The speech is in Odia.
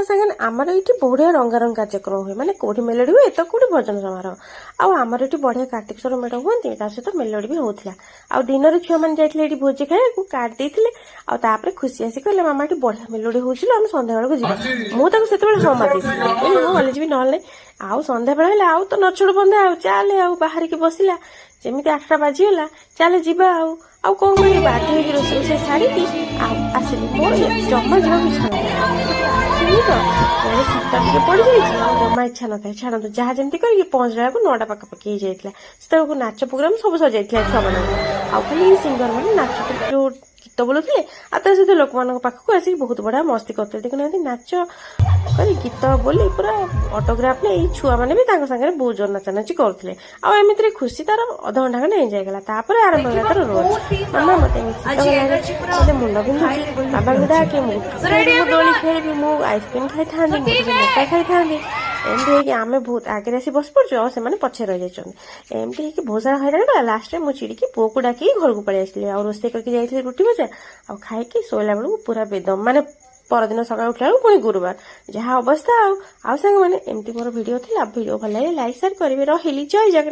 ସାଙ୍ଗେ ଆମର ଏଇଠି ବଢିଆ ରଙ୍ଗାରଙ୍ଗ କାର୍ଯ୍ୟକ୍ରମ ହୁଏ, ମାନେ କୋଉଠି ମେଲୋଡି ହୁଏ ତ କୋଉଠି ଭଜନ ସମାରୋହ। ଆଉ ଆମର ଏଠି ବଢିଆ କାର୍ତ୍ତିକେଶ୍ୱର ମେଢ ହୁଅନ୍ତି, ତା ସହିତ ମେଲୋଡି ବି ହଉଥିଲା। ଆଉ ଦିନରେ ଛୁଆମାନେ ଯାଇଥିଲେ ଏଠି ଭୋଜି ଖାଇବାକୁ, କାର୍ଡ ଦେଇଥିଲେ। ଆଉ ତାପରେ ଖୁସି ଆସି କହିଲେ ମାମା ଏଠି ବଢିଆ ମେଲୋଡି ହଉছিল, ଆମେ ସନ୍ଧ୍ୟାବେଳକୁ ଯିବା। ମୁଁ ତାକୁ ସେତେବେଳେ ହଁ ମାରିଥିଲି, ହଁ ଗଲେ ଯିବି ନହେଲେ ନାହିଁ। ଆଉ ସନ୍ଧ୍ୟାବେଳେ ହେଲେ ଆଉ ତ ନଛୋଡ ବନ୍ଧା, ଆଉ ଚାଲେ ଆଉ ବାହାରିକି ବସିଲା। ଯେମିତି 8ଟା ବାଜିଗଲା, ଚାଲେ ଯିବା ଆଉ। ଆଉ କଣ କରିବି, ବାଧ୍ୟ ହେଇକି ରୋଷେଇ ସାରିକି ଆଉ ଆସିଲି। ମୋର ଜମା ଯିବାକୁ ଇଚ୍ଛା ନଥିଲା, ସେଠି ଆସିଲି ତ ଇଆଡେ ଶୀତ ଟିକେ ପଡିଯାଇଛି, ଆଉ ଜମା ଇଚ୍ଛା ନଥାଏ। ଛାଡ଼ନ୍ତୁ, ଯାହା ଯେମିତି କରିକି ପହଞ୍ଚିଲା ବେଳକୁ 9ଟା ପାଖାପାଖି ହେଇଯାଇଥିଲା। ସେତେବେଳକୁ ନାଚ ପ୍ରୋଗ୍ରାମ ସବୁ ସରିଯାଇଥିଲା ଛୁଆ ମାନଙ୍କର। ଆଉ ଖାଲି ସିଙ୍ଗର ମାନେ ନାଚୁଥିଲେ, ଯୋଉ ଗୀତ ବୋଲୁଥିଲେ, ଆଉ ତା ସହିତ ଲୋକମାନଙ୍କ ପାଖକୁ ଆସିକି ବହୁତ ବଢିଆ ମସ୍ତି କରୁଥିଲେ। ଦେଖୁନାହାନ୍ତି, ନାଚ କରି ଗୀତ ବୋଲି ପୁରା ଅଟୋଗ୍ରାଫ ନେଇ ଛୁଆ ମାନେ ବି ତାଙ୍କ ସାଙ୍ଗରେ ବହୁତ ଜୋର ନାଚାନାଚି କରୁଥିଲେ। ଆଉ ଏମିତିରେ ଖୁସି ତାର ଅଧଘଣ୍ଟା ଖଣ୍ଡେ ଏଞ୍ଜୟ କଲା। ତାପରେ ଆରମ୍ଭ ହେଲା ତାର ରୋଲ। ମାମା ମତେ ଏମିତି ଶୀତ ଗଲାଣି, ମତେ ମୁଣ୍ଡ ବିନ୍ଧୁଛି, ବାବାଙ୍କୁ ଡାକେ, ମୁଁ ଗୁପଚୁପ ଖାଇବି, ମୁଁ ଦୋଳି ଖେଳିବି, ମୁଁ ଆଇସ୍କ୍ରିମ ଖାଇଥାନ୍ତି, ମୁଁ ଟିକେ ମକା ଖାଇଥାନ୍ତି। ଏମିତି ହେଇକି ଆମେ ବହୁତ ଆଗରେ ଆସି ବସି ପଡୁଛୁ, ଆଉ ସେମାନେ ପଛରେ ରହିଯାଇଛନ୍ତି। ଏମିତି ହେଇକି ବହୁତ ସାରା ହଇରାଣ କଲା। ଲାଷ୍ଟରେ ମୁଁ ଚିଡିକି ପୁଅକୁ ଡାକିକି ଘରକୁ ପଳେଇ ଆସିଲି। ଆଉ ରୋଷେଇ କରିକି ଯାଇଥିଲି ରୁଟି ଭଜା, ଆଉ ଖାଇକି ଶୋଇଲା ବେଳକୁ ପୁରା ବେଦମ, ମାନେ ପରଦିନ ସକାଳୁ ଉଠିଲା ବେଳକୁ ପୁଣି ଗୁରୁବାର, ଯାହା ଅବସ୍ଥା। ଆଉ ସାଙ୍ଗମାନେ, ଏମିତି ମୋର ଭିଡିଓ ଥିଲା। ଭିଡିଓ ଭଲ ଲାଗିଲେ ଲାଇକ୍ ସେୟାର କରିବେ। ରହିଲି, ଜୟ ଜଗନ୍ନାଥ।